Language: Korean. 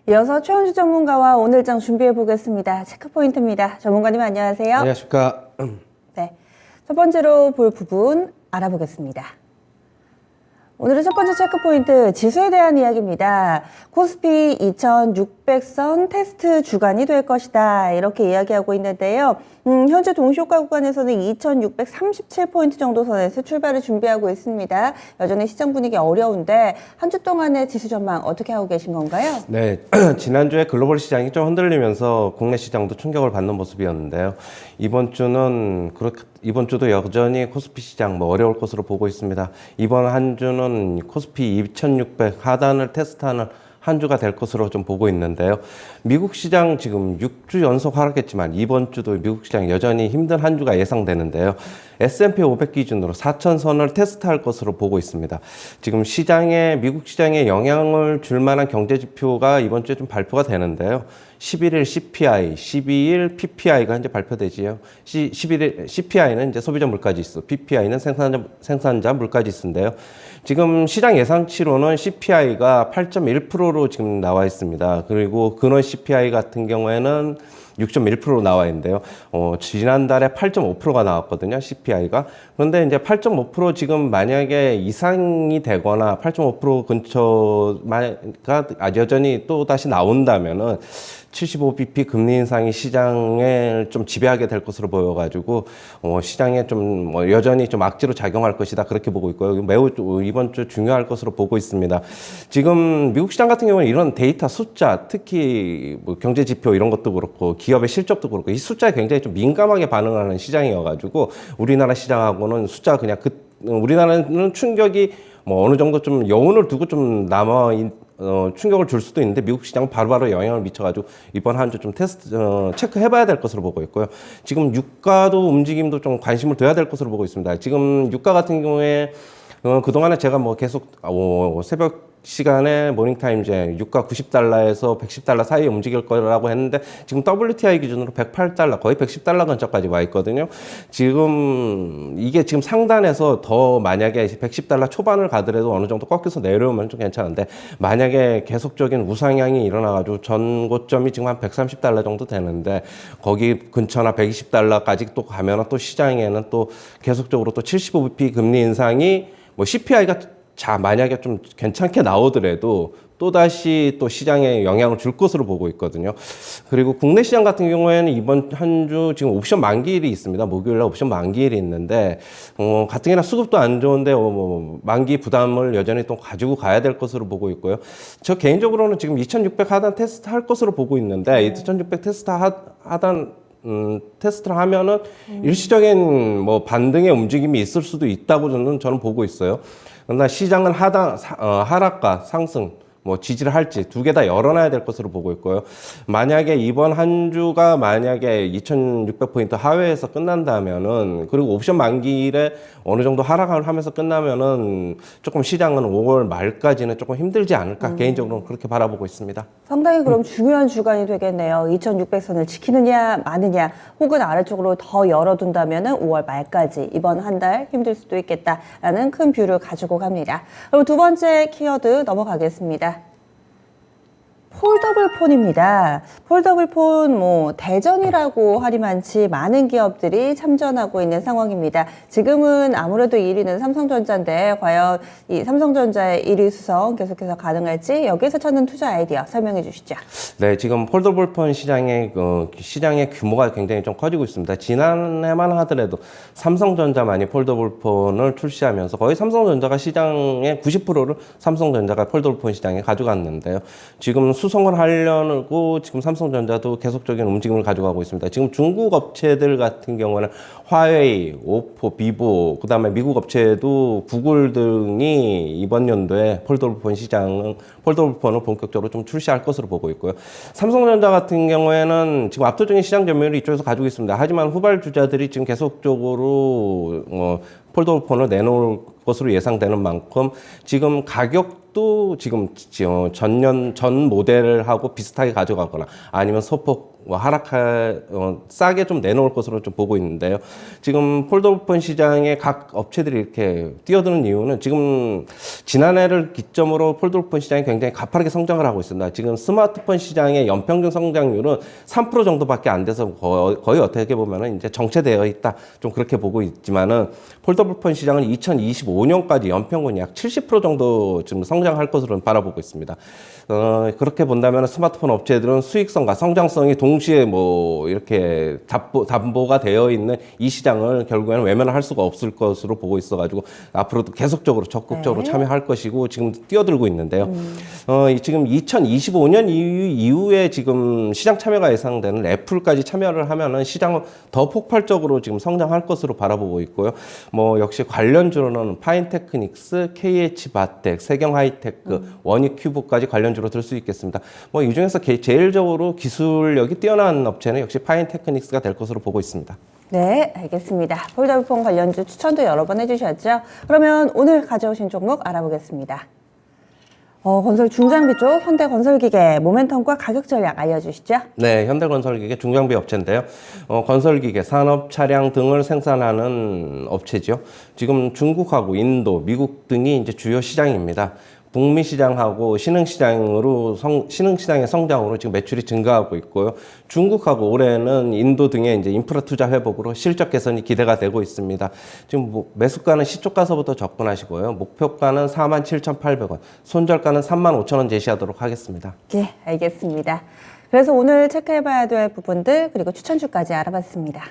이어서 최원주 전문가와 오늘장 준비해 보겠습니다. 체크포인트입니다. 전문가님 안녕하세요. 안녕하십니까. 네, 첫 번째로 볼 부분 알아보겠습니다. 오늘의 첫 번째 체크포인트 지수에 대한 이야기입니다. 코스피 2600선 테스트 주간이 될 것이다 이렇게 이야기하고 있는데요. 현재 동시효과 구간에서는 2637포인트 정도 선에서 출발을 준비하고 있습니다. 여전히 시장 분위기 어려운데 한 주 동안의 지수 전망 어떻게 하고 계신 건가요? 네, 지난주에 글로벌 시장이 좀 흔들리면서 국내 시장도 충격을 받는 모습이었는데요. 이번 주도 여전히 코스피 시장 어려울 것으로 보고 있습니다. 이번 한 주는 코스피 2600 하단을 테스트하는 한 주가 될 것으로 좀 보고 있는데요. 미국 시장 지금 6주 연속 하락했지만 이번 주도 미국 시장 여전히 힘든 한 주가 예상되는데요. S&P 500 기준으로 4,000선을 테스트할 것으로 보고 있습니다. 지금 미국 시장에 영향을 줄 만한 경제 지표가 이번 주에 좀 발표가 되는데요. 11일 CPI, 12일 PPI가 이제 발표되지요. 11일 CPI는 이제 소비자 물가지수, PPI는 생산자 물가지수인데요. 지금 시장 예상치로는 CPI가 8.1%로 지금 나와 있습니다. 그리고 근원 CPI 같은 경우에는 6.1%로 나와 있는데요. 지난달에 8.5%가 나왔거든요, CPI가. 그런데 이제 8.5% 지금 만약에 이상이 되거나 8.5% 근처가 여전히 또 다시 나온다면은 75bp 금리 인상이 시장에 좀 지배하게 될 것으로 보여가지고, 시장에 좀, 여전히 좀 악재로 작용할 것이다. 그렇게 보고 있고요. 매우 이번 주 중요할 것으로 보고 있습니다. 지금 미국 시장 같은 경우는 이런 데이터 숫자, 특히 경제 지표 이런 것도 그렇고, 기업의 실적도 그렇고, 이 숫자에 굉장히 좀 민감하게 반응하는 시장이어가지고, 우리나라 시장하고는 우리나라는 충격이 어느 정도 좀 여운을 두고 좀 충격을 줄 수도 있는데 미국 시장은 바로바로 영향을 미쳐가지고 이번 한 주 좀 체크해봐야 될 것으로 보고 있고요. 지금 유가도 움직임도 좀 관심을 둬야 될 것으로 보고 있습니다. 지금 유가 같은 경우에 그동안에 제가 계속 새벽 시간에 모닝타임즈에 유가 90달러에서 110달러 사이에 움직일 거라고 했는데 지금 WTI 기준으로 108달러, 거의 110달러 근처까지 와 있거든요. 이게 지금 상단에서 더 만약에 110달러 초반을 가더라도 어느 정도 꺾여서 내려오면 좀 괜찮은데 만약에 계속적인 우상향이 일어나가지고 전 고점이 지금 한 130달러 정도 되는데 거기 근처나 120달러까지 또 가면은 또 시장에는 또 계속적으로 또 75bp 금리 인상이 CPI가 만약에 좀 괜찮게 나오더라도 또다시 또 시장에 영향을 줄 것으로 보고 있거든요. 그리고 국내 시장 같은 경우에는 이번 한 주 지금 옵션 만기일이 있습니다. 목요일날 옵션 만기일이 있는데, 같은 경우나 수급도 안 좋은데, 만기 부담을 여전히 또 가지고 가야 될 것으로 보고 있고요. 저 개인적으로는 지금 2600 하단 테스트 할 것으로 보고 있는데, 2600 테스트 하단 테스트를 하면은 일시적인 반등의 움직임이 있을 수도 있다고 저는 보고 있어요. 그러나 시장은 하락과 상승, 지지를 할지 두 개 다 열어놔야 될 것으로 보고 있고요. 만약에 이번 한 주가 만약에 2600포인트 하회에서 끝난다면은, 그리고 옵션 만기일에 어느 정도 하락을 하면서 끝나면은 조금 시장은 5월 말까지는 조금 힘들지 않을까, 개인적으로는 그렇게 바라보고 있습니다. 상당히 그럼 중요한 주간이 되겠네요. 2600선을 지키느냐 마느냐 혹은 아래쪽으로 더 열어둔다면 5월 말까지 이번 한 달 힘들 수도 있겠다라는 큰 뷰를 가지고 갑니다. 그럼 두 번째 키워드 넘어가겠습니다. 폴더블 폰입니다. 폴더블 폰 대전이라고 하리만치 많은 기업들이 참전하고 있는 상황입니다. 지금은 아무래도 1위는 삼성전자인데 과연 이 삼성전자의 1위 수성 계속해서 가능할지 여기에서 찾는 투자 아이디어 설명해 주시죠. 네, 지금 폴더블 폰 시장의 규모가 굉장히 좀 커지고 있습니다. 지난해만 하더라도 삼성전자만이 폴더블 폰을 출시하면서 거의 삼성전자가 시장의 90%를 삼성전자가 폴더블 폰 시장에 가져갔는데요. 지금 수성을 하려고 지금 삼성전자도 계속적인 움직임을 가져가고 있습니다. 지금 중국 업체들 같은 경우는 화웨이, 오포, 비보, 그 다음에 미국 업체도 구글 등이 이번 연도에 폴더블 폰을 본격적으로 좀 출시할 것으로 보고 있고요. 삼성전자 같은 경우에는 지금 압도적인 시장 점유율을 이쪽에서 가지고 있습니다. 하지만 후발주자들이 지금 계속적으로 폴더블 폰을 내놓을 것으로 예상되는 만큼 지금 가격도 지금 전 모델을 하고 비슷하게 가져가거나 아니면 소폭 싸게 좀 내놓을 것으로 좀 보고 있는데요. 지금 폴더폰 시장에 각 업체들이 이렇게 뛰어드는 이유는 지금 지난해를 기점으로 폴더폰 시장이 굉장히 가파르게 성장을 하고 있습니다. 지금 스마트폰 시장의 연평균 성장률은 3% 정도밖에 안 돼서 거의 어떻게 보면은 이제 정체되어 있다. 좀 그렇게 보고 있지만은 폴더폰 시장은 2025년까지 연평균 약 70% 정도 지금 성장할 것으로 바라보고 있습니다. 그렇게 본다면 스마트폰 업체들은 수익성과 성장성이 동시에 뭐 이렇게 담보가 되어 있는 이 시장을 결국에는 외면을 할 수가 없을 것으로 보고 있어가지고 앞으로도 계속적으로 적극적으로 참여할 것이고 지금 뛰어들고 있는데요. 지금 2025년 이후에 지금 시장 참여가 예상되는 애플까지 참여를 하면은 시장은 더 폭발적으로 지금 성장할 것으로 바라보고 있고요. 뭐 역시 관련주로는 파인테크닉스, KH바텍, 세경하이테크, 원익큐브까지 관련주로 들 수 있겠습니다. 뭐 이 중에서 제일적으로 기술력이 뛰어난 업체는 역시 파인테크닉스가 될 것으로 보고 있습니다. 네, 알겠습니다. 폴더폰 관련주 추천도 여러 번 해주셨죠? 그러면 오늘 가져오신 종목 알아보겠습니다. 건설 중장비 쪽 현대건설기계 모멘텀과 가격 전략 알려주시죠? 네, 현대건설기계 중장비 업체인데요. 건설기계, 산업 차량 등을 생산하는 업체죠. 지금 중국하고 인도, 미국 등이 이제 주요 시장입니다. 북미 시장하고 신흥시장의 성장으로 지금 매출이 증가하고 있고요. 중국하고 올해는 인도 등의 이제 인프라 투자 회복으로 실적 개선이 기대가 되고 있습니다. 지금 매수가는 시초가서부터 접근하시고요. 목표가는 47,800원, 손절가는 35,000원 제시하도록 하겠습니다. 예, 알겠습니다. 그래서 오늘 체크해봐야 될 부분들 그리고 추천주까지 알아봤습니다.